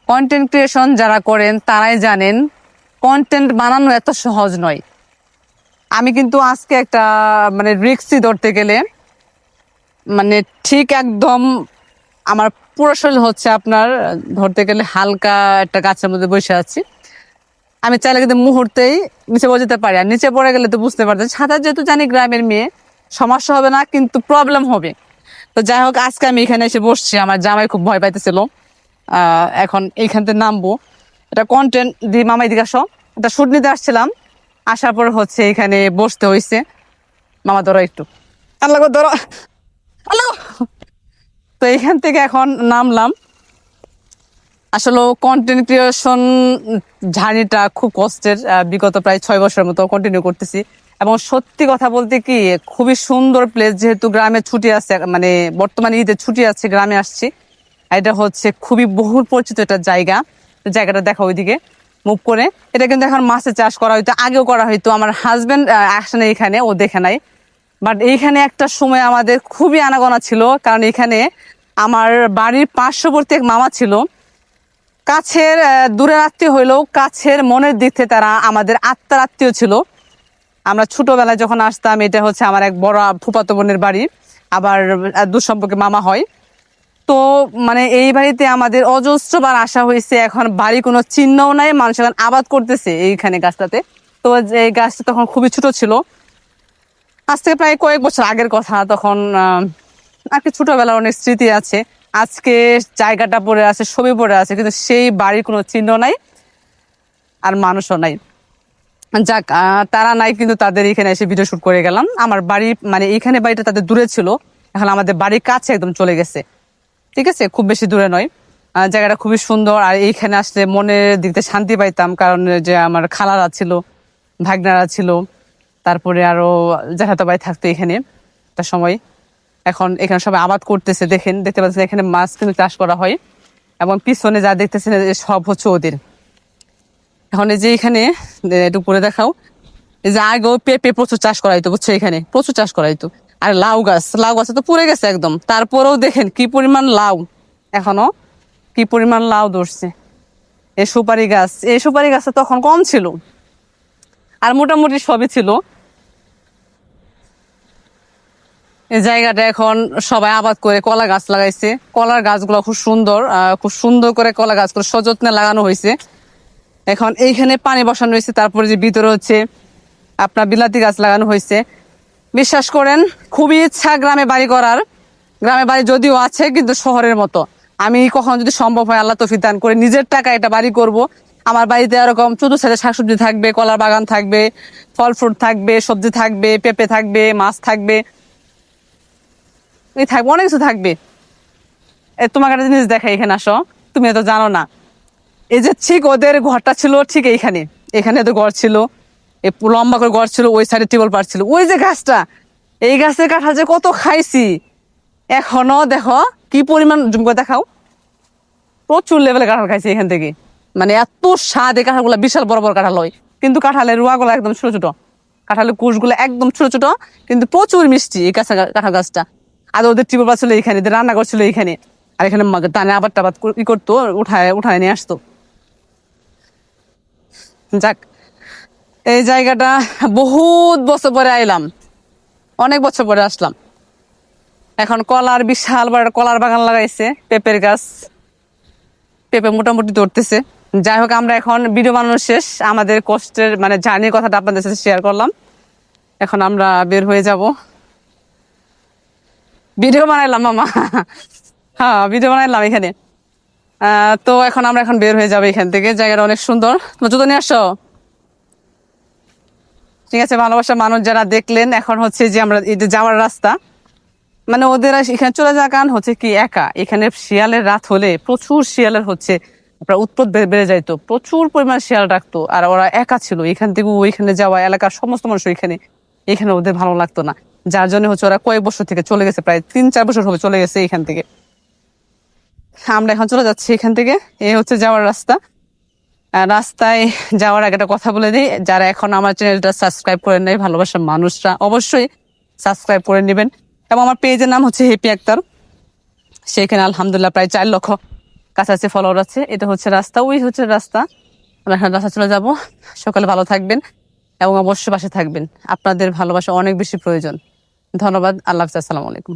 Content creation যারা করেন তারাই জানেন কন্টেন্ট বানানো এত সহজ নয়। আমি কিন্তু আজকে একটা মানে রিস্কই ধরতে গেলে মানে ঠিক একদম আমার পুরো শরীর হচ্ছে আপনার ধরতে গেলে হালকা একটা গাছের মধ্যে বসে আছি। আমি চাইলে কিন্তু মুহূর্তেই নিচে পড়ে যেতে পারি, আর নিচে পড়ে গেলে তো বুঝতে পারতেন সাঁতার যেহেতু জানি গ্রামের মেয়ে সমস্যা হবে না, কিন্তু প্রবলেম হবে। তো যাই হোক, আজকে আমি এখানে এসে বসছি, আমার জামাই খুব ভয় পাইতেছিল। এখন এইখান থেকে নামবো, এটা কন্টেন্ট দিয়ে মামাই দিকে আসো, এটা শুট নিতে আসছিলাম, আসার পর হচ্ছে এখানে বসতে হয়েছে। মামা ধরো একটু, আল্লাহ গো ধরো, আল্লাহ। তো এখান থেকে এখন নামলাম। আসলে কন্টেন্ট ক্রিয়েশন জার্নিটা খুব কষ্টের, বিগত প্রায় 6 বছরের মতো কন্টিনিউ করতেছি। এবং সত্যি কথা বলতে কি খুবই সুন্দর প্লেস, যেহেতু গ্রামে ছুটি আছে, মানে বর্তমানে ঈদের ছুটি আছে, গ্রামে আসছি। এটা হচ্ছে খুবই বহুল পরিচিত একটা জায়গাটা দেখা ওইদিকে মুভ করে। এটা কিন্তু এখন মাছের চাষ করা হইতো, আগেও করা হইতো। আমার হাজবেন্ড আসে না এখানে, ও দেখে নাই। বাট এইখানে একটা সময় আমাদের খুবই আনাগোনা ছিল, কারণ এখানে আমার বাড়ির পার্শ্ববর্তী এক মামা ছিল। কাছের দূরের আত্মীয় হইলেও কাছের মনের দিক থেকে তারা আমাদের আত্মার আত্মীয় ছিল। আমরা ছোটবেলায় যখন আসতাম, এটা হচ্ছে আমার এক বড় ফুফাতো বোনের বাড়ি, আবার দূর সম্পর্কে মামা হয়। তো মানে এই বাড়িতে আমাদের অজস্রবার আসা হয়েছে। এখন বাড়ি কোনো চিহ্নও নাই, মানুষ এখন আবাদ করতেছে এইখানে গাছটাতে। তো এই গাছটা তখন খুবই ছোট ছিল, আজ থেকে প্রায় কয়েক বছর আগের কথা। তখন আর কি ছোটবেলার অনেক স্মৃতি আছে। আজকে জায়গাটা পড়ে আছে, ছবি পড়ে আছে, কিন্তু সেই বাড়ির কোনো চিহ্ন নাই, আর মানুষও নাই। যাক, তারা নাই, কিন্তু তাদের এখানে এসে ভিডিও শুট করে গেলাম। আমার বাড়ি মানে এইখানে বাড়িটা তাদের দূরে ছিল, এখন আমাদের বাড়ির কাছে একদম চলে গেছে। ঠিক আছে, খুব বেশি দূরে নয়। জায়গাটা খুবই সুন্দর, আর এইখানে আসলে মনের দিক থেকে শান্তি পাইতাম, কারণ যে আমার খালারা ছিল, ভাগনারা ছিল, তারপরে আরো জ্যাঠাতো ভাই থাকতো এখানে একটা সময়। এখন এখানে সবাই আবাদ করতেছে, দেখতে পাচ্ছেন এখানে মাছ কিন্তু চাষ করা হয়, এবং পিছনে যা দেখতেছেন সব হচ্ছে ওদের। এখন এই যে এখানে একটু করে দেখাও, এই যে আগেও পেঁপে প্রচুর চাষ করা হইতো, বুঝছো, এখানে প্রচুর চাষ করা হইতো। আর লাউ গাছ তো পুড়ে গেছে একদম, তারপরেও দেখেন কি পরিমাণ লাউ, এখনো কি পরিমাণ লাউ ধরছে। এই সুপারি গাছ তখন কম ছিল, আর মোটামুটি সবই ছিল। এই জায়গাটা এখন সবাই আবাদ করে কলা গাছ লাগাইছে, কলার গাছগুলো খুব সুন্দর করে কলা গাছগুলো সযত্নে লাগানো হয়েছে। এখন এইখানে পানি বসানো হয়েছে, তারপরে যে ভিতরে হচ্ছে আপনার বিলাতি গাছ লাগানো হয়েছে। বিশ্বাস করেন, খুবই ইচ্ছা গ্রামে বাড়ি করার। গ্রামে বাড়ি যদিও আছে, কিন্তু শহরের মতো আমি কখন যদি সম্ভব হয়, আল্লাহ তৌফিক দান করে, নিজের টাকা এটা বাড়ি করব। আমার বাড়িতে এরকম ছোট ছেলে শাকসবজি থাকবে, কলার বাগান থাকবে, ফল ফ্রুট থাকবে, সবজি থাকবে, পেঁপে থাকবে, মাছ থাকবে, এই থাকবে, অনেক কিছু থাকবে। তোমাকে একটা জিনিস দেখাই, এখানে আসো, তুমি তো জানো না। এই যে ঠিক ওদের ঘরটা ছিল ঠিক এইখানে, এখানে তো ঘর ছিল, এই লম্বা করে ঘর ছিল, ওই সাইডে টিউবওয়েল পার ছিল। ওই যে গাছটা, এই গাছের কাঁঠাল যে কত খাইছি, এখনো দেখো কি পরিমাণ, জুম করে দেখাও, প্রচুর লেভেলে কাঁঠাল খাইছি এখান থেকে। মানে এত স্বাদ, এই কাঁঠাল গুলা বিশাল বড় বড় কাঁঠাল হয়, কিন্তু কাঁঠালের রুয়া গুলা একদম ছোট ছোট, কাঁঠালের কুশগুলো একদম ছোট ছোট, কিন্তু প্রচুর মিষ্টি এই কাঁঠাল গাছটা। আর ওদের টিউবওয়েল পার ছিল এইখানে, রান্না করছিল এইখানে, আর এখানে টানে আবার টাবাদ ই করতো, উঠায় নিয়ে আসতো। যাক, এই জায়গাটা বহুত বছর পরে আইলাম, অনেক বছর পরে আসলাম। এখন কলার বিশাল বড় কলার বাগান লাগাইছে, পেঁপের গাছ, পেঁপে মোটামুটি ধরতেছে। যাই হোক, আমরা এখন ভিডিও বানানো শেষ, আমাদের কষ্টের মানে জার্নির কথাটা আপনাদের সাথে শেয়ার করলাম। এখন আমরা বের হয়ে যাব, ভিডিও বানাইলাম মামা। হ্যাঁ, ভিডিও বানাইলাম এখানে। তো আমরা বের হয়ে যাবো এখান থেকে। জায়গাটা অনেক সুন্দর, তোমার জুতো নিয়ে আসো। ঠিক আছে, ভালোবাসা মানুষ যারা দেখলেন, এখন হচ্ছে যে আমরা এই যে যাওয়ার রাস্তা, মানে ওদের এখানে চলে যাওয়ার কারণ হচ্ছে কি, একা এখানে শিয়ালের রাত হলে প্রচুর শিয়ালের হচ্ছে আপনার উৎপাত বেড়ে যাইতো, প্রচুর পরিমাণ শিয়াল রাখতো। আর ওরা একা ছিল, এখান থেকে ওইখানে যাওয়া, এলাকার সমস্ত মানুষ এখানে ওদের ভালো লাগতো না, যার জন্য হচ্ছে ওরা কয়েক বছর থেকে চলে গেছে, প্রায় 3-4 বছর হবে চলে গেছে এখান থেকে। আমরা এখন চলে যাচ্ছি এখান থেকে, এই হচ্ছে যাওয়ার রাস্তা। রাস্তায় যাওয়ার আগে একটা কথা বলে দিই, যারা এখন আমার চ্যানেলটা সাবস্ক্রাইব করেন নাই, ভালোবাসার মানুষরা অবশ্যই সাবস্ক্রাইব করে নেবেন। এবং আমার পেজের নাম হচ্ছে হ্যাপি আক্তার, সেখানে আলহামদুলিল্লাহ প্রায় 4 লক্ষ কাছাকাছি ফলোয়ার আছে, এটা হচ্ছে রাস্তা, ওই হচ্ছে রাস্তা। আমরা এখন রাস্তা চলে যাব। সকালে ভালো থাকবেন এবং অবশ্যই পাশে থাকবেন। আপনাদের ভালোবাসা অনেক বেশি প্রয়োজন। ধন্যবাদ। আল্লাহ হাফেজ। আসসালামু আলাইকুম।